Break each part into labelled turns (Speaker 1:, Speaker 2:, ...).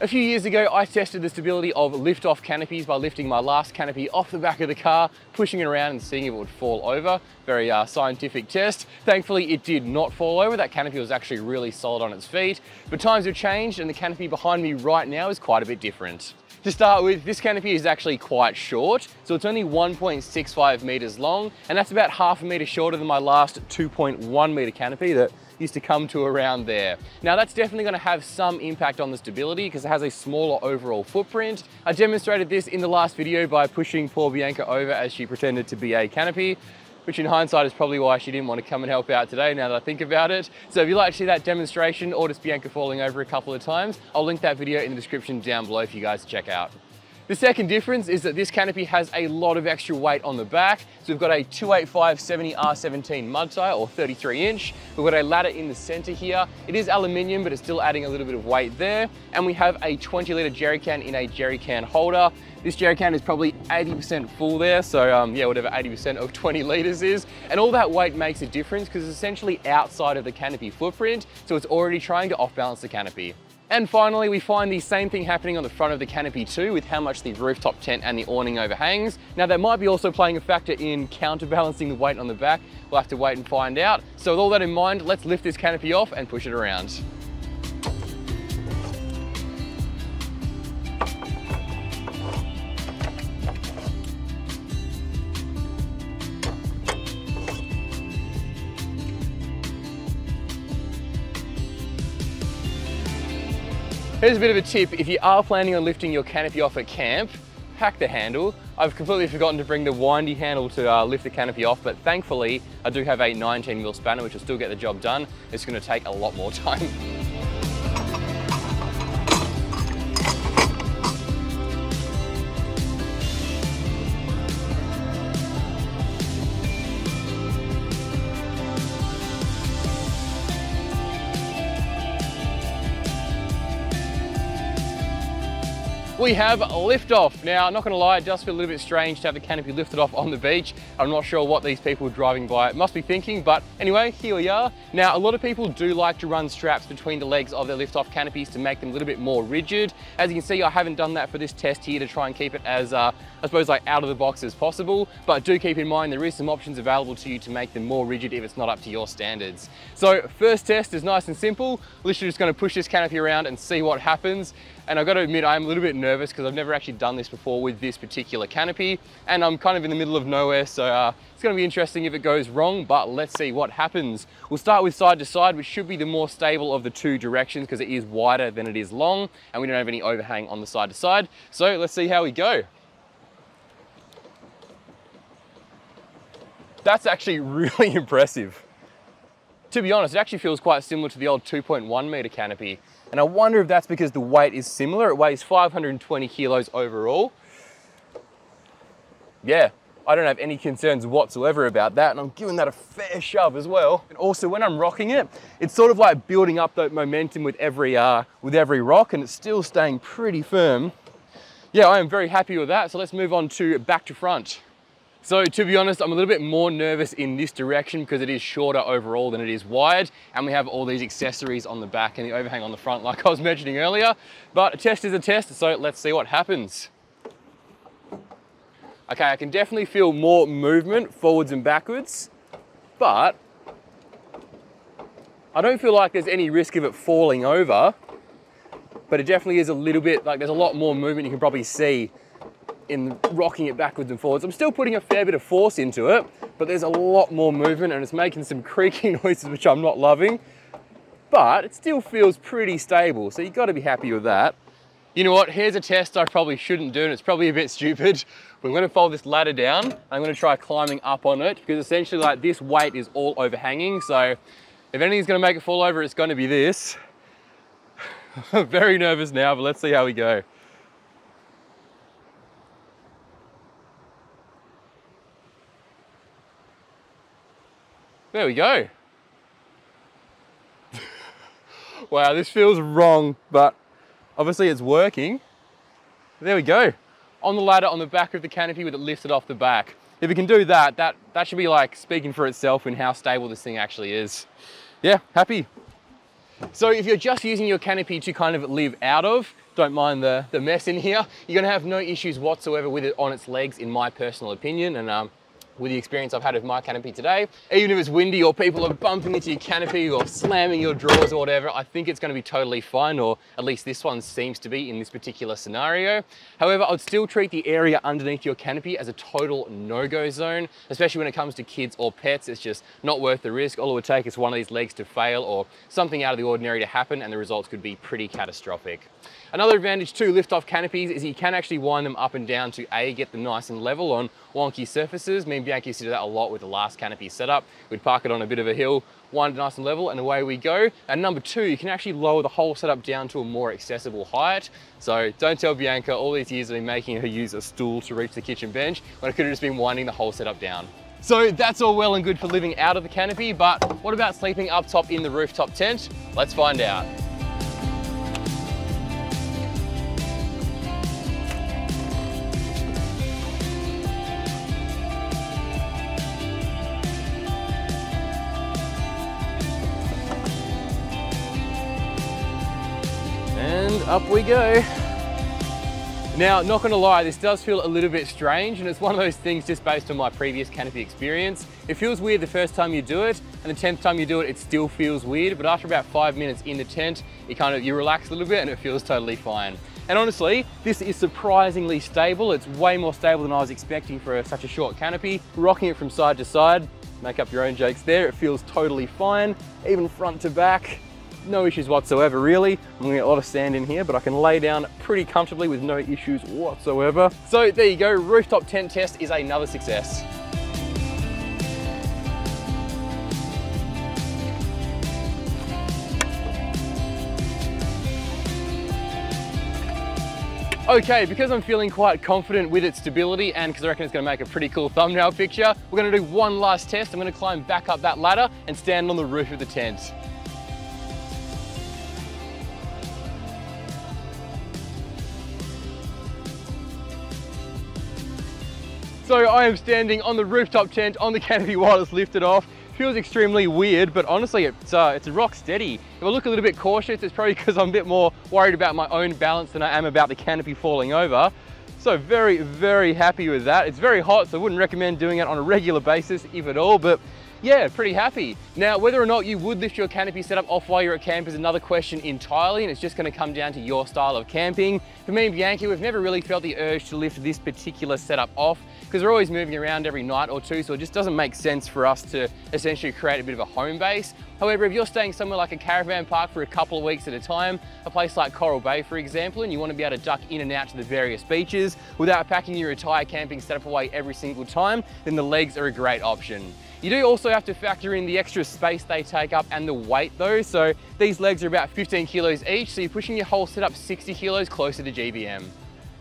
Speaker 1: A few years ago, I tested the stability of lift-off canopies by lifting my last canopy off the back of the car, pushing it around and seeing if it would fall over. Very scientific test. Thankfully, it did not fall over. That canopy was actually really solid on its feet. But times have changed and the canopy behind me right now is quite a bit different. To start with, this canopy is actually quite short, so it's only 1.65 meters long, and that's about half a meter shorter than my last 2.1 meter canopy that used to come to around there. Now that's definitely going to have some impact on the stability because it has a smaller overall footprint. I demonstrated this in the last video by pushing poor Bianca over as she pretended to be a canopy, which in hindsight is probably why she didn't want to come and help out today now that I think about it. So if you'd like to see that demonstration or just Bianca falling over a couple of times, I'll link that video in the description down below for you guys to check out. The second difference is that this canopy has a lot of extra weight on the back. So we've got a 285/70 R17 mud tire, or 33 inch. We've got a ladder in the center here. It is aluminium, but it's still adding a little bit of weight there. And we have a 20 litre jerry can in a jerry can holder. This jerry can is probably 80% full there. So yeah, whatever 80% of 20 litres is. And all that weight makes a difference because it's essentially outside of the canopy footprint. So it's already trying to off balance the canopy. And finally, we find the same thing happening on the front of the canopy too, with how much the rooftop tent and the awning overhangs. Now that might be also playing a factor in counterbalancing the weight on the back. We'll have to wait and find out. So with all that in mind, let's lift this canopy off and push it around. Here's a bit of a tip. If you are planning on lifting your canopy off at camp, pack the handle. I've completely forgotten to bring the windy handle to lift the canopy off, but thankfully I do have a 19mm spanner which will still get the job done. It's going to take a lot more time. We have Liftoff. Now, I'm not gonna lie, it does feel a little bit strange to have the canopy lifted off on the beach. I'm not sure what these people driving by must be thinking, but anyway, here we are. Now, a lot of people do like to run straps between the legs of their Liftoff canopies to make them a little bit more rigid. As you can see, I haven't done that for this test here to try and keep it as, I suppose, like out of the box as possible, but do keep in mind there is some options available to you to make them more rigid if it's not up to your standards. So, first test is nice and simple. Literally just gonna push this canopy around and see what happens. And I've got to admit, I'm a little bit nervous because I've never actually done this before with this particular canopy. And I'm kind of in the middle of nowhere, so it's going to be interesting if it goes wrong, but let's see what happens. We'll start with side to side, which should be the more stable of the two directions because it is wider than it is long, and we don't have any overhang on the side to side. So let's see how we go. That's actually really impressive. To be honest, it actually feels quite similar to the old 2.1 meter canopy. And I wonder if that's because the weight is similar. It weighs 520 kilos overall. Yeah, I don't have any concerns whatsoever about that. And I'm giving that a fair shove as well. And also when I'm rocking it, it's sort of like building up that momentum with every rock, and it's still staying pretty firm. Yeah, I am very happy with that. So let's move on to back to front. So to be honest, I'm a little bit more nervous in this direction because it is shorter overall than it is wide, and we have all these accessories on the back and the overhang on the front like I was mentioning earlier. But a test is a test, so let's see what happens. Okay, I can definitely feel more movement forwards and backwards, but I don't feel like there's any risk of it falling over, but it definitely is a little bit, like there's a lot more movement you can probably see in rocking it backwards and forwards. I'm still putting a fair bit of force into it, but there's a lot more movement and it's making some creaking noises, which I'm not loving, but it still feels pretty stable. So you've got to be happy with that. You know what? Here's a test I probably shouldn't do, and it's probably a bit stupid. But I'm going to fold this ladder down. And I'm going to try climbing up on it because essentially like this weight is all overhanging. So if anything's going to make it fall over, it's going to be this. I'm very nervous now, but let's see how we go. There we go. Wow, this feels wrong, but obviously it's working. There we go. On the ladder on the back of the canopy with it lifted off the back. If it can do that, that should be like speaking for itself in how stable this thing actually is. Yeah, happy. So if you're just using your canopy to kind of live out of, Don't mind the mess in here. You're gonna have no issues whatsoever with it on its legs, in my personal opinion. And with the experience I've had with my canopy today, even if it's windy or people are bumping into your canopy or slamming your drawers or whatever, I think it's gonna be totally fine, or at least this one seems to be in this particular scenario. However, I'd still treat the area underneath your canopy as a total no-go zone, especially when it comes to kids or pets. It's just not worth the risk. All it would take is one of these legs to fail or something out of the ordinary to happen, and the results could be pretty catastrophic. Another advantage to Liftoff canopies is you can actually wind them up and down to get them nice and level on wonky surfaces. Me and Bianca used to do that a lot with the last canopy setup. We'd park it on a bit of a hill, wind it nice and level, and away we go. And number two, you can actually lower the whole setup down to a more accessible height. So don't tell Bianca all these years I've been making her use a stool to reach the kitchen bench when I could have just been winding the whole setup down. So that's all well and good for living out of the canopy, but what about sleeping up top in the rooftop tent? Let's find out. And up we go. Now, not gonna lie, this does feel a little bit strange, and it's one of those things just based on my previous canopy experience. It feels weird the first time you do it, and the 10th time you do it, it still feels weird, but after about 5 minutes in the tent, you relax a little bit and it feels totally fine. And honestly, this is surprisingly stable. It's way more stable than I was expecting for such a short canopy. Rocking it from side to side, make up your own jokes there, it feels totally fine, even front to back. No issues whatsoever, really. I'm gonna get a lot of sand in here, but I can lay down pretty comfortably with no issues whatsoever. So there you go, rooftop tent test is another success. Okay, because I'm feeling quite confident with its stability and because I reckon it's gonna make a pretty cool thumbnail picture, we're gonna do one last test. I'm gonna climb back up that ladder and stand on the roof of the tent. So I am standing on the rooftop tent on the canopy while it's lifted off. Feels extremely weird, but honestly, it's a rock steady. If I look a little bit cautious, it's probably because I'm a bit more worried about my own balance than I am about the canopy falling over. So very, very happy with that. It's very hot, so I wouldn't recommend doing it on a regular basis, if at all, but yeah, pretty happy. Now, whether or not you would lift your canopy setup off while you're at camp is another question entirely, and it's just gonna come down to your style of camping. For me and Bianca, we've never really felt the urge to lift this particular setup off because we're always moving around every night or two, so it just doesn't make sense for us to essentially create a bit of a home base. However, if you're staying somewhere like a caravan park for a couple of weeks at a time, a place like Coral Bay, for example, and you want to be able to duck in and out to the various beaches without packing your entire camping setup away every single time, then the legs are a great option. You do also have to factor in the extra space they take up and the weight though. So these legs are about 15 kilos each, so you're pushing your whole setup 60 kilos closer to GBM.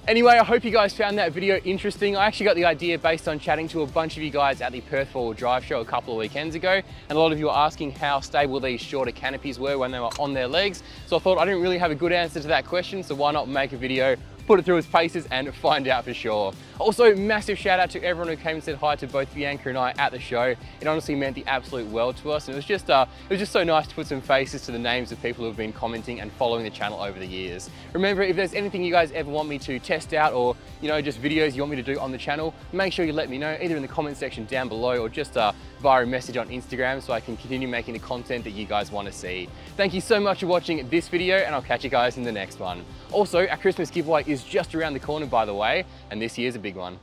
Speaker 1: Anyway, I hope you guys found that video interesting. I actually got the idea based on chatting to a bunch of you guys at the Perth 4-wheel drive show a couple of weekends ago, and a lot of you were asking how stable these shorter canopies were when they were on their legs. So I thought I didn't really have a good answer to that question, so why not make a video, put it through its paces and find out for sure. Also, massive shout out to everyone who came and said hi to both Bianca and I at the show. It honestly meant the absolute world to us, and it was just so nice to put some faces to the names of people who have been commenting and following the channel over the years. Remember, if there's anything you guys ever want me to test out, or just videos you want me to do on the channel, make sure you let me know either in the comment section down below or just via a message on Instagram so I can continue making the content that you guys want to see. Thank you so much for watching this video, and I'll catch you guys in the next one. Also, our Christmas giveaway is just around the corner, by the way, and this year's a big one.